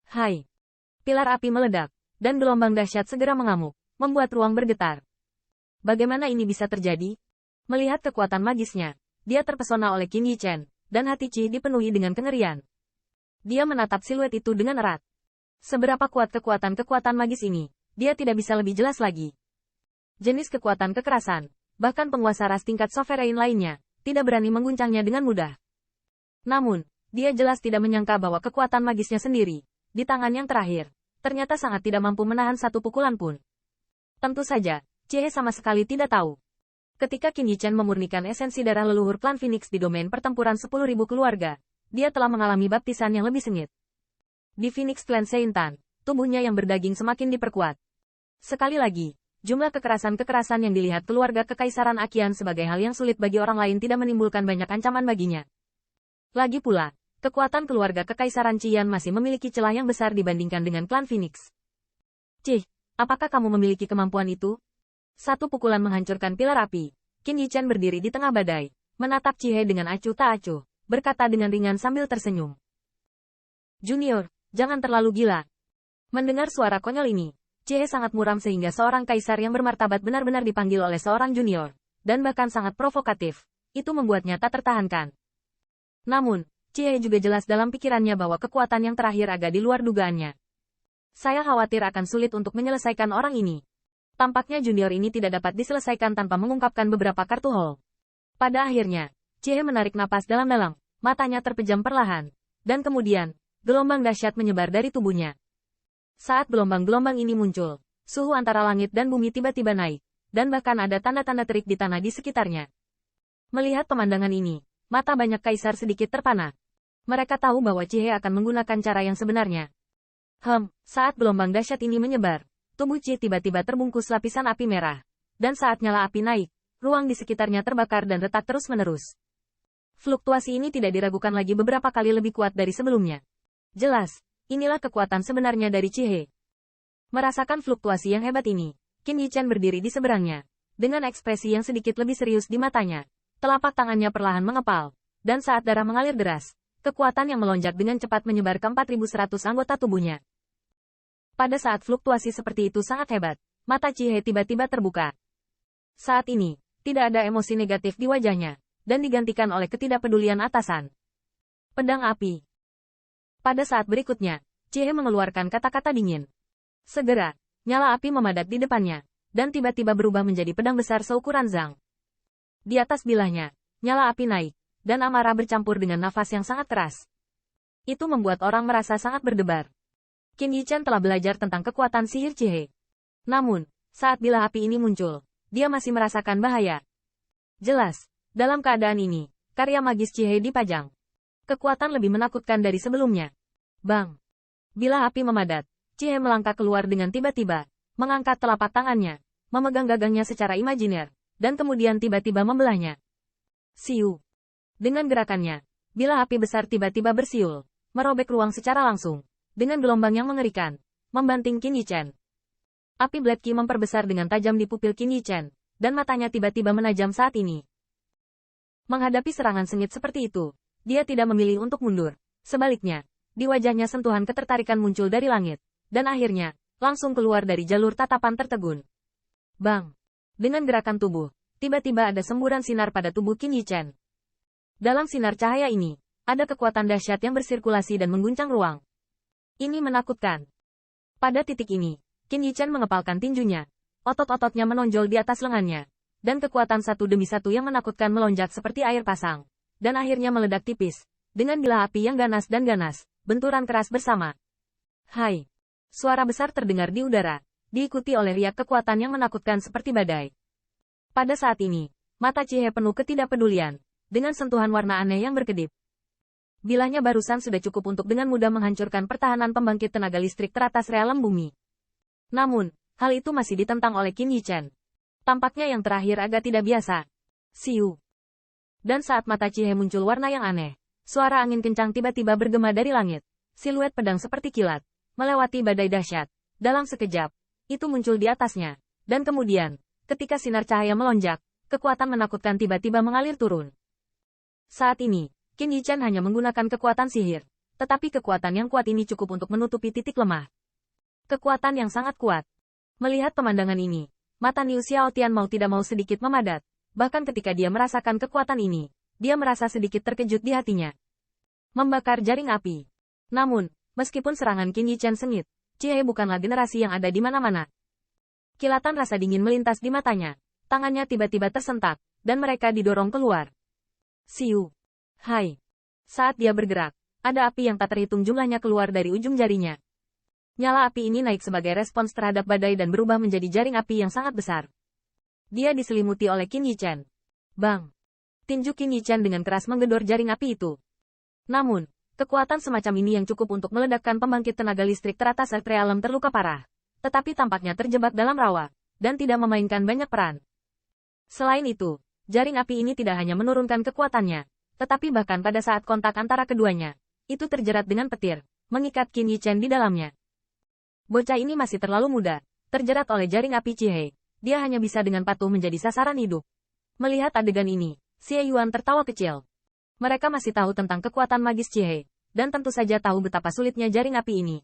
Hai! Pilar api meledak, dan gelombang dahsyat segera mengamuk, membuat ruang bergetar. Bagaimana ini bisa terjadi? Melihat kekuatan magisnya, dia terpesona oleh Qin Yichen, dan hati Qi dipenuhi dengan kengerian. Dia menatap siluet itu dengan erat. Seberapa kuat kekuatan magis ini, dia tidak bisa lebih jelas lagi. Jenis kekuatan kekerasan, bahkan penguasa ras tingkat sovereign lainnya, tidak berani mengguncangnya dengan mudah. Namun, dia jelas tidak menyangka bahwa kekuatan magisnya sendiri, di tangan yang terakhir, ternyata sangat tidak mampu menahan satu pukulan pun. Tentu saja, Qi sama sekali tidak tahu. Ketika Qin Yichen memurnikan esensi darah leluhur klan Phoenix di domain pertempuran 10.000 keluarga, dia telah mengalami baptisan yang lebih sengit. Di Phoenix Clan Seintan, tubuhnya yang berdaging semakin diperkuat. Sekali lagi, jumlah kekerasan yang dilihat keluarga Kekaisaran Aqian sebagai hal yang sulit bagi orang lain tidak menimbulkan banyak ancaman baginya. Lagi pula, kekuatan keluarga Kekaisaran Qian masih memiliki celah yang besar dibandingkan dengan klan Phoenix. Cih, apakah kamu memiliki kemampuan itu? Satu pukulan menghancurkan pilar api. Qin Yichen berdiri di tengah badai, menatap Qi dengan acuh tak acuh, berkata dengan ringan sambil tersenyum. Junior, jangan terlalu gila. Mendengar suara konyol ini, Qi sangat muram sehingga seorang kaisar yang bermartabat benar-benar dipanggil oleh seorang junior, dan bahkan sangat provokatif. Itu membuatnya tak tertahankan. Namun, Qi juga jelas dalam pikirannya bahwa kekuatan yang terakhir agak di luar dugaannya. Saya khawatir akan sulit untuk menyelesaikan orang ini. Tampaknya junior ini tidak dapat diselesaikan tanpa mengungkapkan beberapa kartu hall. Pada akhirnya, Qi menarik napas dalam-dalam, matanya terpejam perlahan. Dan kemudian, gelombang dahsyat menyebar dari tubuhnya. Saat gelombang-gelombang ini muncul, suhu antara langit dan bumi tiba-tiba naik, dan bahkan ada tanda-tanda terik di tanah di sekitarnya. Melihat pemandangan ini, mata banyak kaisar sedikit terpana. Mereka tahu bahwa Qi akan menggunakan cara yang sebenarnya. Saat gelombang dahsyat ini menyebar, tubuh Qi tiba-tiba terbungkus lapisan api merah. Dan saat nyala api naik, ruang di sekitarnya terbakar dan retak terus-menerus. Fluktuasi ini tidak diragukan lagi beberapa kali lebih kuat dari sebelumnya. Jelas, inilah kekuatan sebenarnya dari Qi. Merasakan fluktuasi yang hebat ini, Qin Yichen berdiri di seberangnya. Dengan ekspresi yang sedikit lebih serius di matanya, telapak tangannya perlahan mengepal. Dan saat darah mengalir deras, kekuatan yang melonjak dengan cepat menyebar ke 4.100 anggota tubuhnya. Pada saat fluktuasi seperti itu sangat hebat, mata Qi tiba-tiba terbuka. Saat ini, tidak ada emosi negatif di wajahnya, dan digantikan oleh ketidakpedulian atasan. Pedang api. Pada saat berikutnya, Qi mengeluarkan kata-kata dingin. Segera, nyala api memadat di depannya, dan tiba-tiba berubah menjadi pedang besar seukuran zang. Di atas bilahnya, nyala api naik, dan amarah bercampur dengan nafas yang sangat keras. Itu membuat orang merasa sangat berdebar. Qin Yichen telah belajar tentang kekuatan sihir Qi. Namun, saat bilah api ini muncul, dia masih merasakan bahaya. Jelas, dalam keadaan ini, karya magis Qi dipajang. Kekuatan lebih menakutkan dari sebelumnya. Bang! Bilah api memadat, Qi melangkah keluar dengan tiba-tiba, mengangkat telapak tangannya, memegang gagangnya secara imajiner, dan kemudian tiba-tiba membelahnya. Siu! Dengan gerakannya, bilah api besar tiba-tiba bersiul, merobek ruang secara langsung, dengan gelombang yang mengerikan, membanting Qin Yichen. Api Black Qi memperbesar dengan tajam di pupil Qin Yichen, dan matanya tiba-tiba menajam saat ini. Menghadapi serangan sengit seperti itu, dia tidak memilih untuk mundur. Sebaliknya, di wajahnya sentuhan ketertarikan muncul dari langit, dan akhirnya, langsung keluar dari jalur tatapan tertegun. Bang! Dengan gerakan tubuh, tiba-tiba ada semburan sinar pada tubuh Qin Yichen. Dalam sinar cahaya ini, ada kekuatan dahsyat yang bersirkulasi dan mengguncang ruang. Ini menakutkan. Pada titik ini, Qin Yichen mengepalkan tinjunya, otot-ototnya menonjol di atas lengannya, dan kekuatan satu demi satu yang menakutkan melonjak seperti air pasang, dan akhirnya meledak tipis, dengan bilah api yang ganas dan ganas, benturan keras bersama. Hai! Suara besar terdengar di udara, diikuti oleh riak kekuatan yang menakutkan seperti badai. Pada saat ini, mata Qi penuh ketidakpedulian, dengan sentuhan warna aneh yang berkedip. Bilahnya barusan sudah cukup untuk dengan mudah menghancurkan pertahanan pembangkit tenaga listrik teratas realem bumi. Namun, hal itu masih ditentang oleh Qin Yichen. Tampaknya yang terakhir agak tidak biasa. Siu. Dan saat mata Qi muncul warna yang aneh, suara angin kencang tiba-tiba bergema dari langit. Siluet pedang seperti kilat, melewati badai dahsyat. Dalam sekejap, itu muncul di atasnya. Dan kemudian, ketika sinar cahaya melonjak, kekuatan menakutkan tiba-tiba mengalir turun. Saat ini, Qin Yichen hanya menggunakan kekuatan sihir, Tetapi kekuatan yang kuat ini cukup untuk menutupi titik lemah. Kekuatan yang sangat kuat. Melihat pemandangan ini, mata Niu Xiaotian mau tidak mau sedikit memadat. Bahkan ketika dia merasakan kekuatan ini, dia merasa sedikit terkejut di hatinya. Membakar jaring api. Namun, meskipun serangan Qin Yichen sengit, Chihei bukanlah generasi yang ada di mana-mana. Kilatan rasa dingin melintas di matanya. Tangannya tiba-tiba tersentak, dan mereka didorong keluar. Siu. Hai. Saat dia bergerak, ada api yang tak terhitung jumlahnya keluar dari ujung jarinya. Nyala api ini naik sebagai respons terhadap badai dan berubah menjadi jaring api yang sangat besar. Dia diselimuti oleh Qin Yichen. Bang! Tinju Qin Yichen dengan keras menggedor jaring api itu. Namun, kekuatan semacam ini yang cukup untuk meledakkan pembangkit tenaga listrik teratas Realm terluka parah. Tetapi tampaknya terjebak dalam rawa, dan tidak memainkan banyak peran. Selain itu, jaring api ini tidak hanya menurunkan kekuatannya, tetapi bahkan pada saat kontak antara keduanya, itu terjerat dengan petir, mengikat Qin Yichen di dalamnya. Bocah ini masih terlalu muda, terjerat oleh jaring api Chihei. Dia hanya bisa dengan patuh menjadi sasaran hidup. Melihat adegan ini, Xie Yuan tertawa kecil. Mereka masih tahu tentang kekuatan magis Chihei, dan tentu saja tahu betapa sulitnya jaring api ini.